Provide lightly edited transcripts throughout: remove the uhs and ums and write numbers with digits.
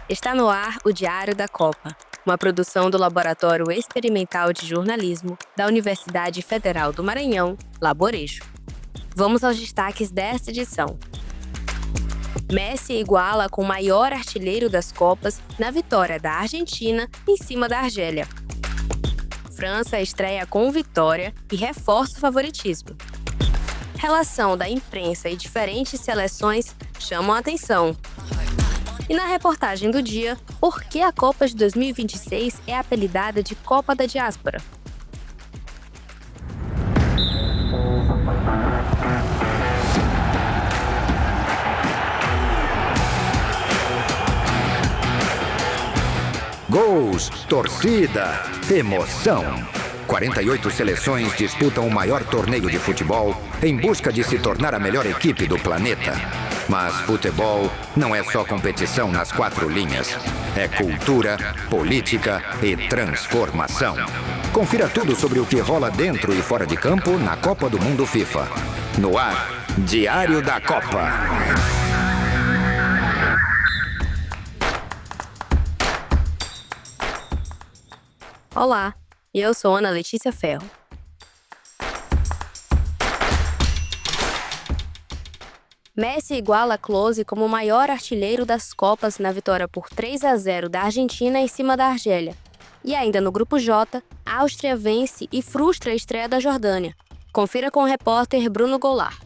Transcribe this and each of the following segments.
Está no ar o Diário da Copa, uma produção do Laboratório Experimental de Jornalismo da Universidade Federal do Maranhão, Laborejo. Vamos aos destaques desta edição. Messi iguala com o maior artilheiro das Copas na vitória da Argentina em cima da Argélia. França estreia com vitória e reforça o favoritismo. Relação da imprensa e diferentes seleções chamam a atenção. E na reportagem do dia, por que a Copa de 2026 é apelidada de Copa da Diáspora? Gols, torcida, emoção. 48 seleções disputam o maior torneio de futebol em busca de se tornar a melhor equipe do planeta. Mas futebol não é só competição nas quatro linhas. É cultura, política e transformação. Confira tudo sobre o que rola dentro e fora de campo na Copa do Mundo FIFA. No ar, Diário da Copa. Olá, eu sou Ana Letícia Ferro. Messi iguala Klose como o maior artilheiro das Copas na vitória por 3-0 da Argentina em cima da Argélia. E ainda no grupo J, a Áustria vence e frustra a estreia da Jordânia. Confira com o repórter Bruno Goulart.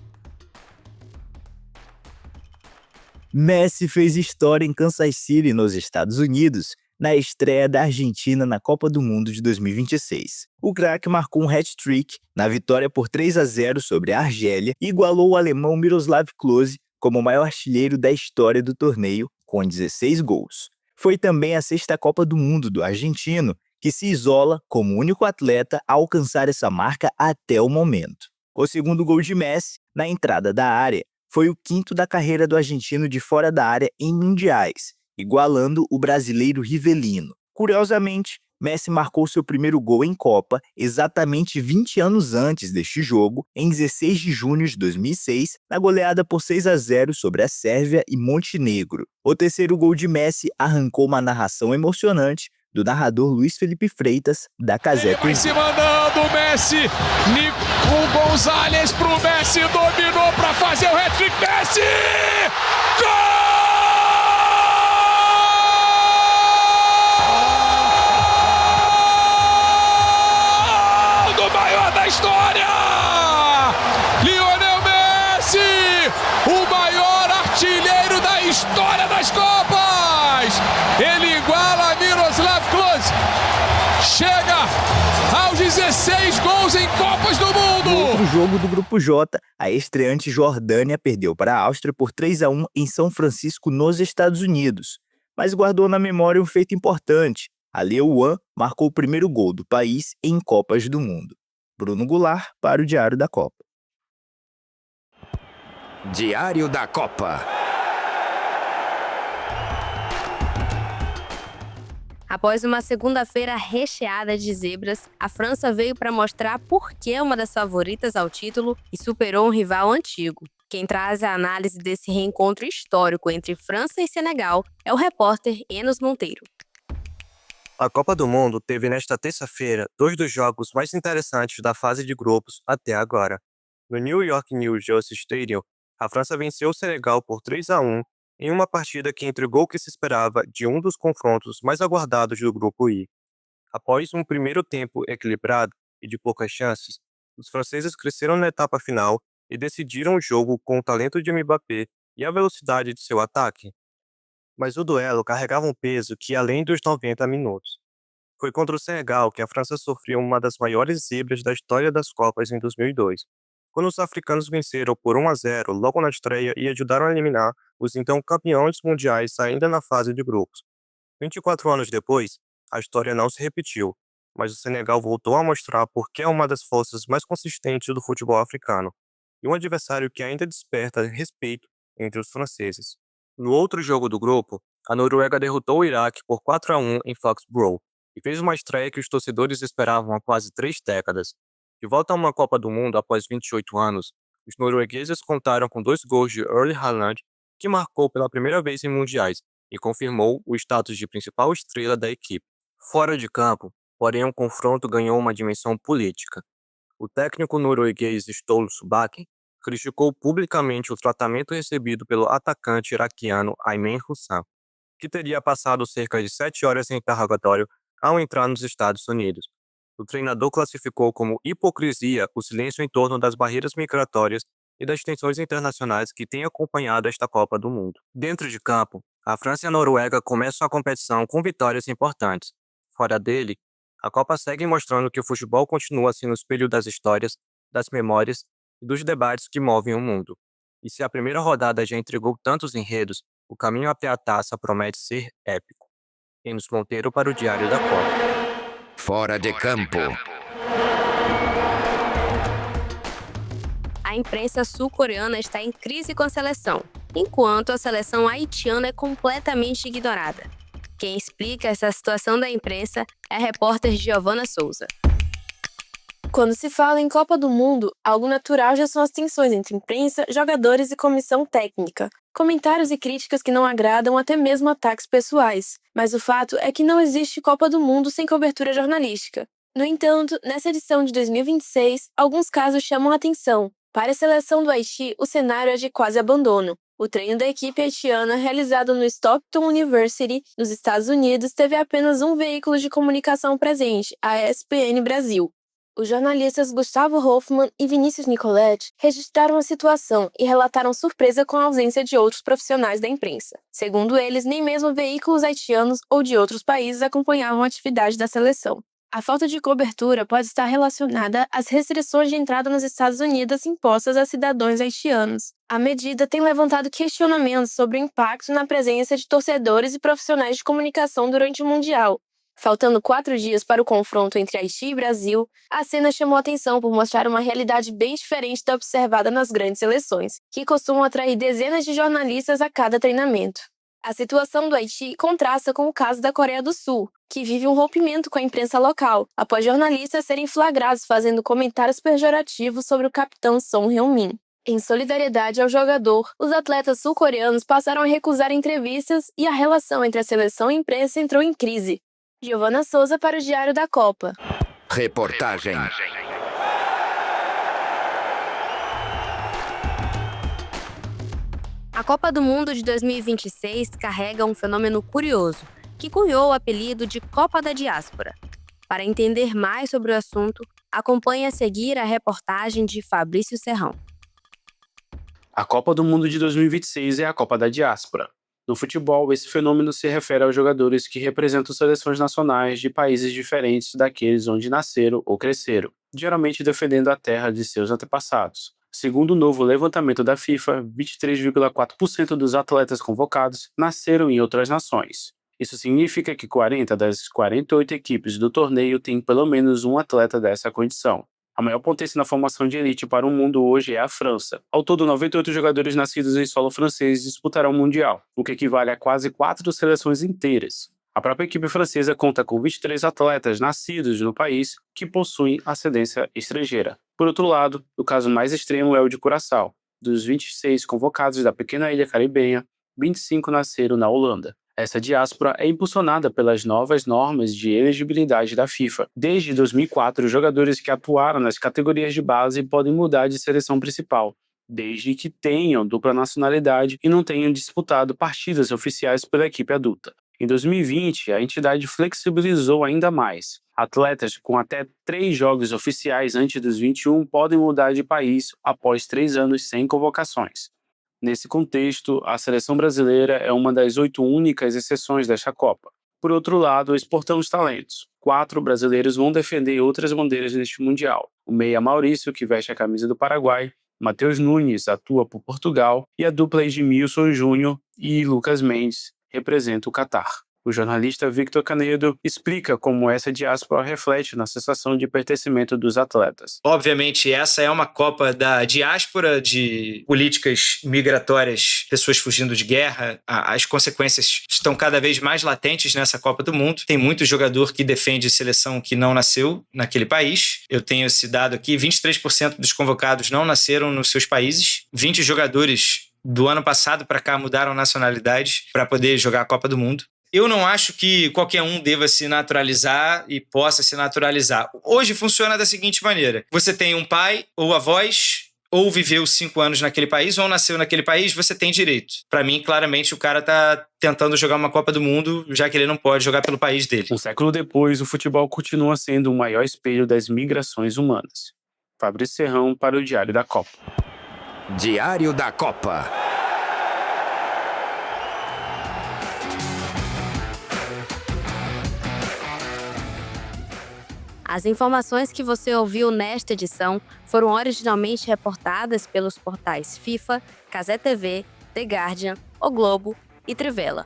Messi fez história em Kansas City, nos Estados Unidos, na estreia da Argentina na Copa do Mundo de 2026. O craque marcou um hat-trick na vitória por 3-0 sobre a Argélia e igualou o alemão Miroslav Klose como o maior artilheiro da história do torneio, com 16 gols. Foi também a sexta Copa do Mundo do argentino, que se isola como o único atleta a alcançar essa marca até o momento. O segundo gol de Messi, na entrada da área, foi o quinto da carreira do argentino de fora da área em mundiais, igualando o brasileiro Rivelino. Curiosamente, Messi marcou seu primeiro gol em Copa exatamente 20 anos antes deste jogo, em 16 de junho de 2006, na goleada por 6-0 sobre a Sérvia e Montenegro. O terceiro gol de Messi arrancou uma narração emocionante do narrador Luiz Felipe Freitas, da Casé TV. Vai se mandando o Messi, Nico Gonzalez pro Messi, dominou para fazer o hat-trick, Messi! Gol! Do maior da história! Lionel Messi, o maior artilheiro da história das Copas! Ele iguala Miroslav Klose. Chega aos 16 gols em Copas do Mundo! No outro jogo do Grupo J, a estreante Jordânia perdeu para a Áustria por 3-1 em São Francisco, nos Estados Unidos, mas guardou na memória um feito importante. A Leeuwan marcou o primeiro gol do país em Copas do Mundo. Bruno Goulart para o Diário da Copa. Diário da Copa. Após uma segunda-feira recheada de zebras, a França veio para mostrar por que é uma das favoritas ao título e superou um rival antigo. Quem traz a análise desse reencontro histórico entre França e Senegal é o repórter Enos Monteiro. A Copa do Mundo teve nesta terça-feira dois dos jogos mais interessantes da fase de grupos até agora. No New York New Jersey Stadium, a França venceu o Senegal por 3-1 em uma partida que entregou o que se esperava de um dos confrontos mais aguardados do Grupo I. Após um primeiro tempo equilibrado e de poucas chances, os franceses cresceram na etapa final e decidiram o jogo com o talento de Mbappé e a velocidade de seu ataque. Mas o duelo carregava um peso que ia além dos 90 minutos. Foi contra o Senegal que a França sofreu uma das maiores zebras da história das Copas em 2002, quando os africanos venceram por 1-0 logo na estreia e ajudaram a eliminar os então campeões mundiais ainda na fase de grupos. 24 anos depois, a história não se repetiu, mas o Senegal voltou a mostrar por que é uma das forças mais consistentes do futebol africano, e um adversário que ainda desperta respeito entre os franceses. No outro jogo do grupo, a Noruega derrotou o Iraque por 4-1 em Foxborough, e fez uma estreia que os torcedores esperavam há quase 3 décadas. De volta a uma Copa do Mundo após 28 anos, os noruegueses contaram com 2 gols de Erling Haaland, que marcou pela primeira vez em mundiais, e confirmou o status de principal estrela da equipe. Fora de campo, porém, o confronto ganhou uma dimensão política. O técnico norueguês Ståle Solbakken criticou publicamente o tratamento recebido pelo atacante iraquiano Aymen Hussein, que teria passado cerca de 7 horas em interrogatório ao entrar nos Estados Unidos. O treinador classificou como hipocrisia o silêncio em torno das barreiras migratórias e das tensões internacionais que têm acompanhado esta Copa do Mundo. Dentro de campo, a França e a Noruega começam a competição com vitórias importantes. Fora dele, a Copa segue mostrando que o futebol continua sendo o espelho das histórias, das memórias e dos debates que movem o mundo. E se a primeira rodada já entregou tantos enredos, o caminho até a taça promete ser épico. Enos Monteiro para o Diário da Copa. Fora de campo. A imprensa sul-coreana está em crise com a seleção, enquanto a seleção haitiana é completamente ignorada. Quem explica essa situação da imprensa é a repórter Giovana Souza. Quando se fala em Copa do Mundo, algo natural já são as tensões entre imprensa, jogadores e comissão técnica. Comentários e críticas que não agradam, até mesmo ataques pessoais. Mas o fato é que não existe Copa do Mundo sem cobertura jornalística. No entanto, nessa edição de 2026, alguns casos chamam a atenção. Para a seleção do Haiti, o cenário é de quase abandono. O treino da equipe haitiana, realizado no Stockton University, nos Estados Unidos, teve apenas um veículo de comunicação presente, a ESPN Brasil. Os jornalistas Gustavo Hoffmann e Vinícius Nicoletti registraram a situação e relataram surpresa com a ausência de outros profissionais da imprensa. Segundo eles, nem mesmo veículos haitianos ou de outros países acompanhavam a atividade da seleção. A falta de cobertura pode estar relacionada às restrições de entrada nos Estados Unidos impostas a cidadãos haitianos. A medida tem levantado questionamentos sobre o impacto na presença de torcedores e profissionais de comunicação durante o Mundial. Faltando 4 dias para o confronto entre Haiti e Brasil, a cena chamou atenção por mostrar uma realidade bem diferente da observada nas grandes seleções, que costumam atrair dezenas de jornalistas a cada treinamento. A situação do Haiti contrasta com o caso da Coreia do Sul, que vive um rompimento com a imprensa local, após jornalistas serem flagrados fazendo comentários pejorativos sobre o capitão Son Heung-min. Em solidariedade ao jogador, os atletas sul-coreanos passaram a recusar entrevistas e a relação entre a seleção e a imprensa entrou em crise. Giovana Souza para o Diário da Copa. Reportagem. A Copa do Mundo de 2026 carrega um fenômeno curioso, que cunhou o apelido de Copa da Diáspora. Para entender mais sobre o assunto, acompanhe a seguir a reportagem de Fabrício Serrão. A Copa do Mundo de 2026 é a Copa da Diáspora. No futebol, esse fenômeno se refere aos jogadores que representam seleções nacionais de países diferentes daqueles onde nasceram ou cresceram, geralmente defendendo a terra de seus antepassados. Segundo o novo levantamento da FIFA, 23,4% dos atletas convocados nasceram em outras nações. Isso significa que 40 das 48 equipes do torneio têm pelo menos um atleta dessa condição. A maior potência na formação de elite para o mundo hoje é a França. Ao todo, 98 jogadores nascidos em solo francês disputarão o Mundial, o que equivale a quase 4 seleções inteiras. A própria equipe francesa conta com 23 atletas nascidos no país que possuem ascendência estrangeira. Por outro lado, o caso mais extremo é o de Curaçao. Dos 26 convocados da pequena ilha caribenha, 25 nasceram na Holanda. Essa diáspora é impulsionada pelas novas normas de elegibilidade da FIFA. Desde 2004, os jogadores que atuaram nas categorias de base podem mudar de seleção principal, desde que tenham dupla nacionalidade e não tenham disputado partidas oficiais pela equipe adulta. Em 2020, a entidade flexibilizou ainda mais. Atletas com até 3 jogos oficiais antes dos 21 podem mudar de país após 3 anos sem convocações. Nesse contexto, a seleção brasileira é uma das 8 únicas exceções desta Copa. Por outro lado, exportamos talentos. 4 brasileiros vão defender outras bandeiras neste Mundial. O meia Maurício, que veste a camisa do Paraguai, Matheus Nunes atua por Portugal e a dupla Edmilson Júnior e Lucas Mendes representa o Catar. O jornalista Victor Canedo explica como essa diáspora reflete na sensação de pertencimento dos atletas. Obviamente, essa é uma Copa da diáspora, de políticas migratórias, pessoas fugindo de guerra. As consequências estão cada vez mais latentes nessa Copa do Mundo. Tem muito jogador que defende seleção que não nasceu naquele país. Eu tenho esse dado aqui, 23% dos convocados não nasceram nos seus países. 20 jogadores do ano passado para cá mudaram nacionalidades para poder jogar a Copa do Mundo. Eu não acho que qualquer um deva se naturalizar e possa se naturalizar. Hoje funciona da seguinte maneira: você tem um pai ou avós, ou viveu 5 anos naquele país, ou nasceu naquele país, você tem direito. Para mim, claramente, o cara tá tentando jogar uma Copa do Mundo, já que ele não pode jogar pelo país dele. Um século depois, o futebol continua sendo o maior espelho das migrações humanas. Fabrício Serrão para o Diário da Copa. Diário da Copa. As informações que você ouviu nesta edição foram originalmente reportadas pelos portais FIFA, Cazé TV, The Guardian, O Globo e Trivela.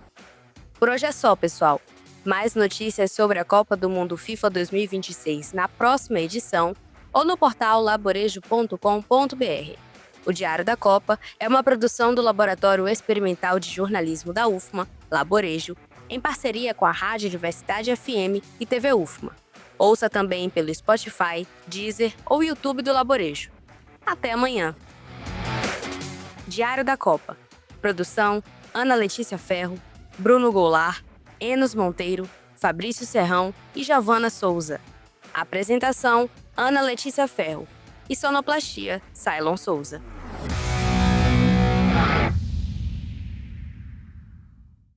Por hoje é só, pessoal. Mais notícias sobre a Copa do Mundo FIFA 2026 na próxima edição ou no portal laborejo.com.br. O Diário da Copa é uma produção do Laboratório Experimental de Jornalismo da UFMA, Laborejo, em parceria com a Rádio Universidade FM e TV UFMA. Ouça também pelo Spotify, Deezer ou YouTube do Laborejo. Até amanhã! Diário da Copa. Produção: Ana Letícia Ferro, Bruno Goulart, Enos Monteiro, Fabrício Serrão e Giovana Souza. Apresentação: Ana Letícia Ferro. E sonoplastia: Cylon Souza.